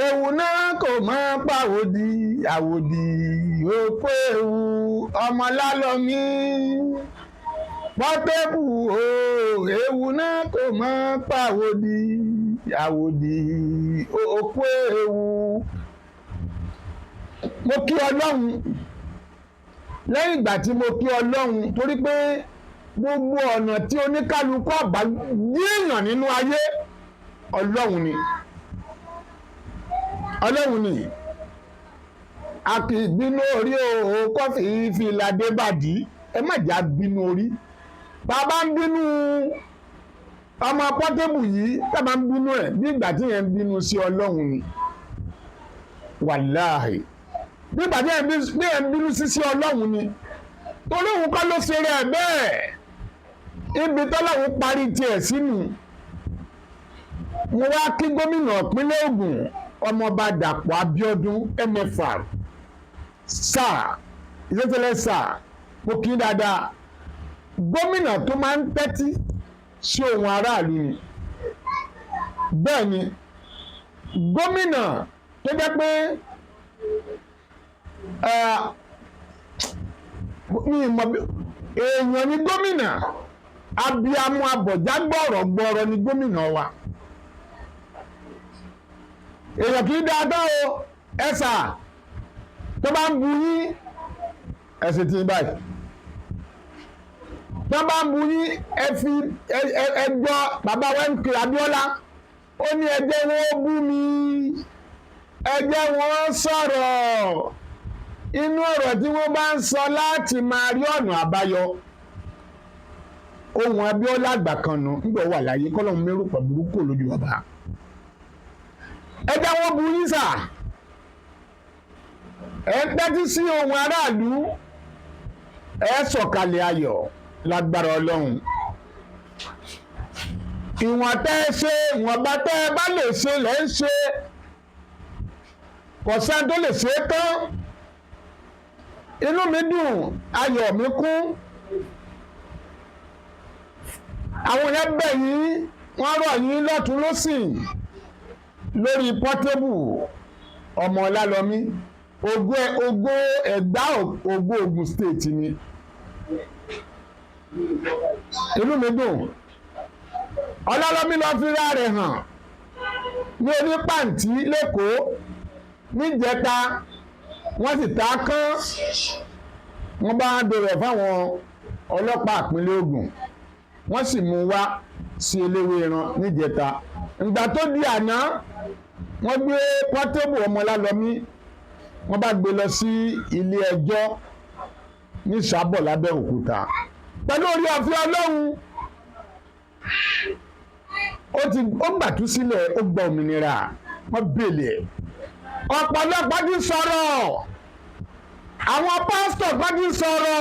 ewu náà kò mọ pàwòdì àwòdì òpó ewu ọmọ lálọ́mí Pọ́tébù o ewu náà kò mọ pàwòdì àwòdì òpó ewu. Mo kí Ọlọ́run lẹ́yìn ìgbà tí mo kí Ọlọ́run torí pé gbogbo ọ̀nà tí oníkálukú àbá yíyàn nínú ayé Ọlọ́run ni a kì í bínú orí o kọfí fìlà débàdí ẹ má jà bínú orí bàbá ń bínú ọmọ Pọ́tébù yìí tábà ń bínú ẹ̀ bí ìgbà tí yẹn ń bínú sí Ọlọ́run ni wàláhì bí ìgbà tí yẹn ń bínú sí Ọlọ́run ni torí òun kọ́ ló ṣe rẹ̀ bẹ́ẹ̀ ibi tọ́lọ́run parí tiẹ̀ sínú mo wá kí gómìnà ìpínlẹ̀ Ògùn ọmọọba Dàpọ̀ Abíọ́dún MFR sáà ìṣẹ́tẹ̀lẹ̀ sáà mo kí dáadáa gómìnà tó máa ń tẹ́tí sí ohun aráàlú ni bẹ́ẹ̀ ni gómìnà tó jẹ́ pé èèyàn ni gómìnà abiyamọ abọ̀já gbọ̀rọ̀gbọ̀rọ̀ ni gómìnà wa èèyàn kì í dáadáa o ẹ̀sà tó bá ń bu yín ẹ̀sìn tí ń báyìí tó bá ń bu yín ẹgbọ́ bàbá wẹ́ńkì Abíọ́lá ó ní ẹjẹ́ wọn bú mi ẹjẹ́ wọn sọ̀rọ̀ inú ọ̀rọ̀ tí wọ́n bá ń sọ láti máa rí ọ̀nà àbáyọ ohun Abíọ́lá àgbà kan nù nígbà wà láyé kọ́lọ́hún mẹ́rù pọ̀ burúkú lójú bàbá ẹjẹ́ wọn bú yín sà ẹ ń tẹ́tí sí ohun aráàlú ẹ sọ̀kalẹ̀ ayọ̀ lágbára Ọlọ́run ìwọ̀n tẹ́ ẹ ṣe ìwọ̀nba tẹ́ ẹ bá lè ṣe lẹ́ ń ṣe kò sẹ́ni tó lè ṣe é tán inú mi dùn ayọ̀ mi kún àwọn yẹn bẹ̀ yín wọ́n rọ̀ yín lọ́tún lọ́sìn lórí Pọ́tébù ọmọ Ọlálọ́mí Ògo Ẹ̀gbá Ògo Ògùn state ni inú mi dùn Ọlálọ́mí lọ fi ra rẹ̀ hàn ní onípàǹtí lẹ́kọ̀ọ́ níjẹta wọ́n sì ta kán wọ́n bá dọ̀rọ̀ fáwọn ọlọ́pàá ìpínlẹ̀ Ògùn wọ́n sì mú wá sí Eléwéran níjẹta ìgbà tó di àná wọ́n gbé Pọ́tébù ọmọ Ọlálọ́mí wọ́n bá gbé lọ sí ilé ẹjọ́ ní Ìsàbọ̀ lábẹ́òkúta pẹ̀lú orí ọ̀fẹ́ Ọlọ́run ó gbàtú sílẹ̀ ó gba òmìnira wọ́n bèèlè ọ̀pọ̀lọpọ̀ ti sọ̀rọ̀ àwọn pásítọ̀ kan ti sọ̀rọ̀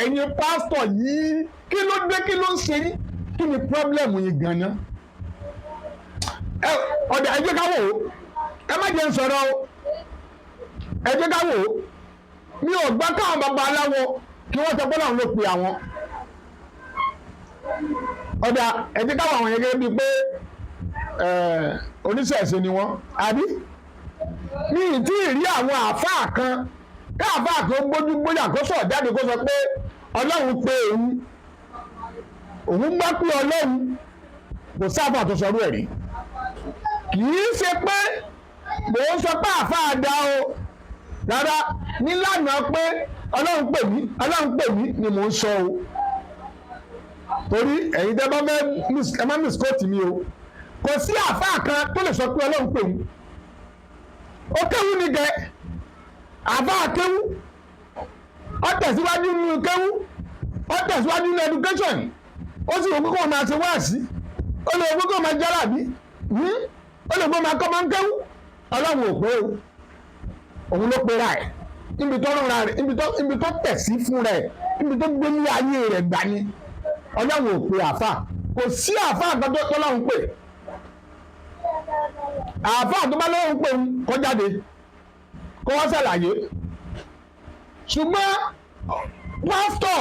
ẹ̀yin pásítọ̀ yìí kí ló dé kí ló ń ṣe yín kí ni pọ́blẹ́mù yìí gan-an ọ̀dà ẹ jẹ́ ká wò ó ẹ má jẹ́ ń sọ̀rọ̀ o ẹ jẹ́ ká wò ó mi ò gbọ́ káwọn bàbá aláwọ̀ kí wọ́n sọ pé Ọlọ́run ló pe àwọn ọ̀dà ẹ jẹ́ káwọn àwọn yẹn gẹ́gẹ́ bíi pé oníṣẹ̀ṣe ni wọ́n àbí mi ì tí ì rí àwọn àáfàá kan káàfàá kan gbójú gbóyà kó sọ̀ jáde kó sọ pé Ọlọ́run pe òun gbọ́ pé Ọlọ́run kò sáfà tó sọrú ẹ̀ rí kì í ṣe pé mò ń sọ pé àáfàá dá o rárá nílànà pé Ọlọ́run pè mí ni mò ń sọ o torí ẹ̀yin tẹ́ bá fẹ́ ẹ má misquote mi o kò sí àáfàá kan tó lè sọ pé Ọlọ́run pè mí ó kéwú ni gẹ àáfàá kéwú ó tẹ̀síwájú nínú kéwú ó tẹ̀síwájú nínú education ó sì wò pé kó máa ṣe wáàsí ó lè wò pé kó máa jálàbí ó lè gbọ́ máa kọ́ máa ń kéwú Ọlọ́run ò pé o òun ló pera ẹ̀ níbi tó rọra rẹ̀ níbi tó tẹ̀sí fún rẹ̀ níbi tó gbé ní ayé rẹ̀ gbà ni Ọlọ́run ò pé àáfàá kò sí àáfàá kan tó Ọlọ́run pè àáfàá tó bá lọ́run pè ń kó jáde kó wá ṣàlàyé ṣùgbọ́n pásítọ̀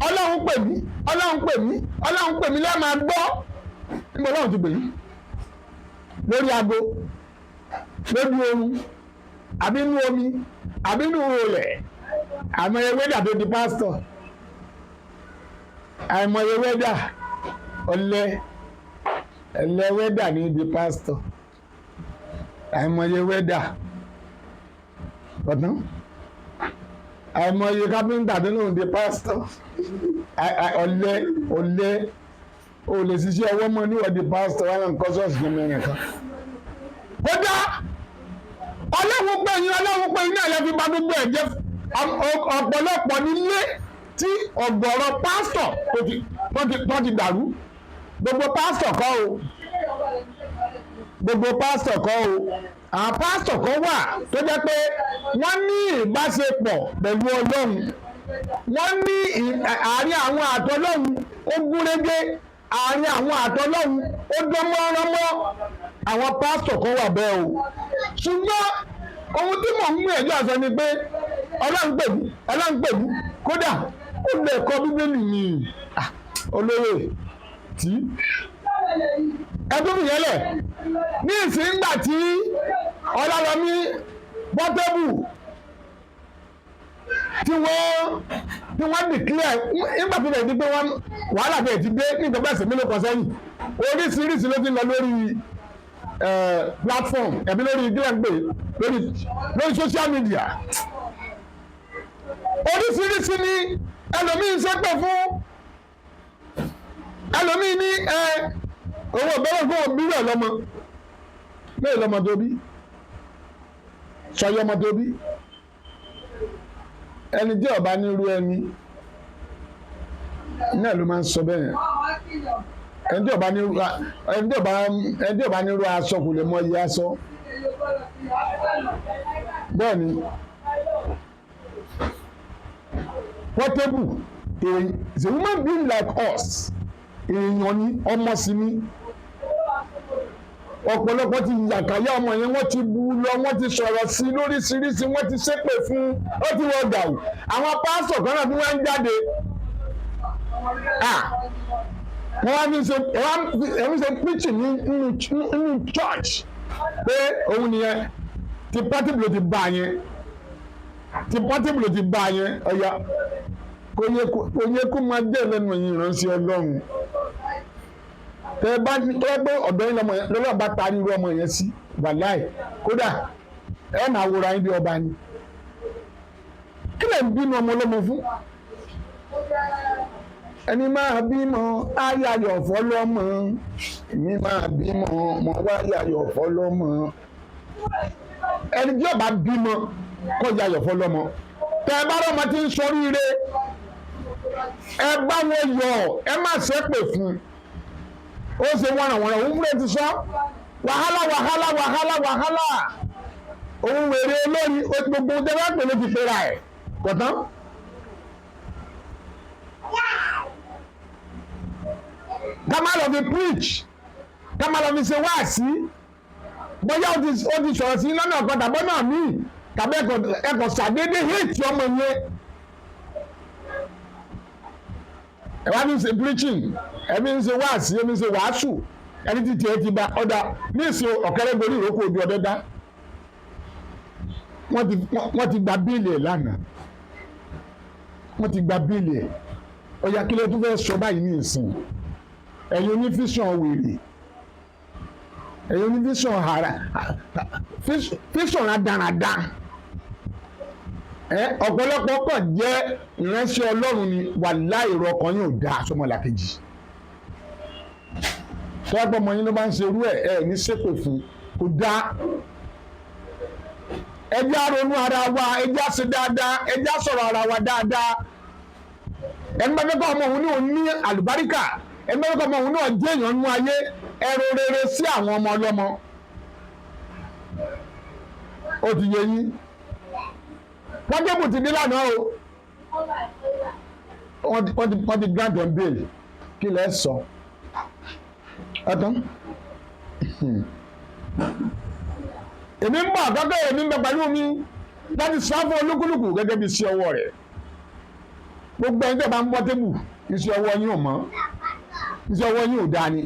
Ọlọ́run pè mí Ọlọ́run pè mí lẹ́ẹ̀ máa gbọ́ níbo Ọlọ́run ti pè yín lórí aago lójú oorun àbí inú omi àbí inú olẹ̀ àìmọye wẹ́dà tó di pásítọ̀ àìmọye wẹ́dà ọ̀lẹ wẹ́dà ní di pásítọ̀ àìmọye wẹ́dà ọ̀tún àìmọye kápẹ́ńtà tó lóun di pásítọ̀ ọ̀lẹ o lè ṣiṣẹ́ ọwọ́ mọ́ níwọ̀n di pásítọ̀ wọn kọ́ ṣọ́ọ̀ṣì ní mẹ́rin kan. kódà ọlọ́run pé yín náà lè fi bá gbogbo ẹ̀ jẹ́ ọ̀pọ̀lọpọ̀ nílé tí ọ̀gọ̀rọ̀ pásítọ̀ tó ti dàrú gbogbo pásítọ̀ kọ́ o àwọn pásítọ̀ kan wà tó jẹ́ pé wọ́n ní ìbáṣepọ̀ pẹ̀lú ọlọ́run wọ́n ní àárín àwọn àtọlọ́run ó gúnrégé àárín àwọn àtọlọ́run ó dán mọ́ránmọ́ àwọn pásítọ̀ kan wà bẹ́ẹ̀ o ṣùgbọ́n ohun tí mò ń mú ẹ̀jọ́ àṣọ ni pé ọlọ́run pẹ̀lú kódà ó lè kọ bíbélì ní olóyè tí ẹdún nìyẹlẹ̀ ní ìsìngbà tí Ọlálọ́mí Portable tí wọ́n dìklẹ̀ nígbà tó lè di pé wàhálà bẹ̀rẹ̀ ti dé ní ìjọba ẹ̀sẹ̀ mélòó kan sẹ́yìn oríṣiríṣi ló ti lọ lórí platform ẹ̀bí lórí gíláǹgbè lórí social media oríṣiríṣi ni ẹlòmíì ń ṣépè fún ẹlòmíì ní owó bẹ́rẹ̀ fún òbílẹ̀ lọ́mọ mẹ́rin lọ́mọ tó bí sọyọ́ ọmọ tó bí ẹni tí ọba nírú ẹni náà ló máa ń sọ bẹ́ẹ̀ ẹni tí ọba nírú aṣọ kò lè mọ iye aṣọ bẹ́ẹ̀ ni Portable is a human being like us èèyàn ni ọmọ sí ni ọ̀pọ̀lọpọ̀ ti yàkàyà ọmọ yẹn wọ́n ti bu lọ wọ́n ti sọ̀rọ̀ sí lóríṣiríṣi wọ́n ti ṣépè fún ó ti wọ́n gàù àwọn pásítọ̀ kan náà tí wọ́n ń jáde wọ́n wá ní ṣe preaching nínú church pé òun nìyẹn ti Portable ti bá yẹn ọ̀yà kò yẹ kó máa jẹ́ lẹ́nu ẹ̀yìn ìránṣẹ́ Ọlọ́run tẹ pé ọ̀dọ́ yín lọ́wọ́ bá tarí irú ọmọ yẹn sí wàláì kódà ẹ máa wòra yín bí ọba ni kí lè ń bínú ọmọ ọlọ́mọ fún ẹni máa bímọ ayayọ̀ fọlọ́mọ èmi máa bímọ ọmọ wáyayọ̀ fọlọ́mọ ẹni tí ọba bímọ kọ́ yayọ̀ fọlọ́mọ tẹ bá rọ́mọ tí ń ṣoríire ẹ bá wọn yọ̀ ẹ má ṣépè fún ó ṣe wọ́nàwọ́nà òun múlẹ̀ ti sọ wàhálà òun wèrè olórí gbogbo tẹ́lẹ̀ pẹ̀lú ti fẹ́ra ẹ̀ kọ̀tán. ká má lọ fi preach ká má lọ fi ṣe wáàsí bóyá ó ti sọ̀rọ̀ sí lọ́nà ọ̀kan tàbí náà míì tàbí ẹ̀kọ́ ṣàdédé hate ọmọ yẹn. ẹ wá ní ṣe preaching ẹbí ń ṣe wáàsí ẹbí ń ṣe wàásù ẹni tí tiẹ̀ ti ba ọ̀dà ní ìsìn ọ̀kẹ́rẹ́ gorí ìrókò òdu ọ̀dẹ́ dá wọ́n ti gba bíìlì ẹ̀ lánàá wọ́n ti gba bíìlì ẹ̀ ọ̀yà kí ló tún fẹ́ sọ báyìí ní ìsìn ẹ̀yin onífíṣàn wèrè ẹ̀yin onífíṣàn hàrà fíṣàn rádaràdà ọ̀pọ̀lọpọ̀ pọ̀ jẹ́ ìránṣẹ́ Ọlọ́run ni wàláhì ìrọ̀ ọkàn yóò dá sọmọlàkejì tọ́pọ̀ ọmọ yín ló bá ń ṣerú ẹ̀ ní ṣépè fún kò dá ẹjẹ́ àrònú ara wa ẹjẹ́ àṣẹ dáadáa ẹjẹ́ àṣọ̀rọ̀ ara wa dáadáa ẹni bá fẹ́ kọ́ ọmọ òun ní òun ní àlùbáríkà ẹni bá fẹ́ kọ́ ọmọ òun náà jẹ́ èèyàn nú ayé ẹrọ rere sí àwọn ọmọ ọlọ́mọ ó ti yẹ yín Portable ti dé lánàá o wọ́n ti grant on bail kí lẹ́ sọ ọ̀tán èmi ń bọ̀ àkọ́kọ́ èmi ń bẹ pẹ̀lú mi láti sáfù olúkúlùkù gẹ́gẹ́ bí iṣẹ́ ọwọ́ rẹ̀ gbogbo ẹni tẹ́ bá ń Portable iṣẹ́ ọwọ́ yín ò mọ́ iṣẹ́ ọwọ́ yín ò dáa ni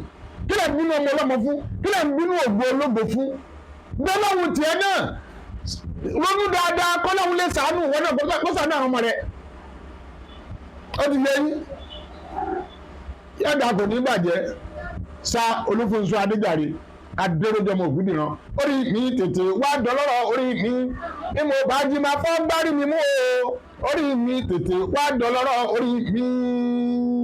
kí lẹ̀ ń bínú ọmọ ọlọ́mọ fún kí lẹ̀ ń bínú ògbó ológbò fún gbọ́láhùn tiẹ̀ náà ronú dáadáa kọ́láhùn lè sàánú wọn náà kó sàánú àwọn ọmọ rẹ̀ ó ti yẹ yín yàda kò ní bàjẹ́ sa Olúfúnṣọ́ Adéjàre adéròjọmọ Ògúndìran orí mi tètè wá dọlọ́rọ̀ orí mi bí mo bá jí máa fọ́ gbárí mi mú o orí mi tètè wá dọlọ́rọ̀ orí mi.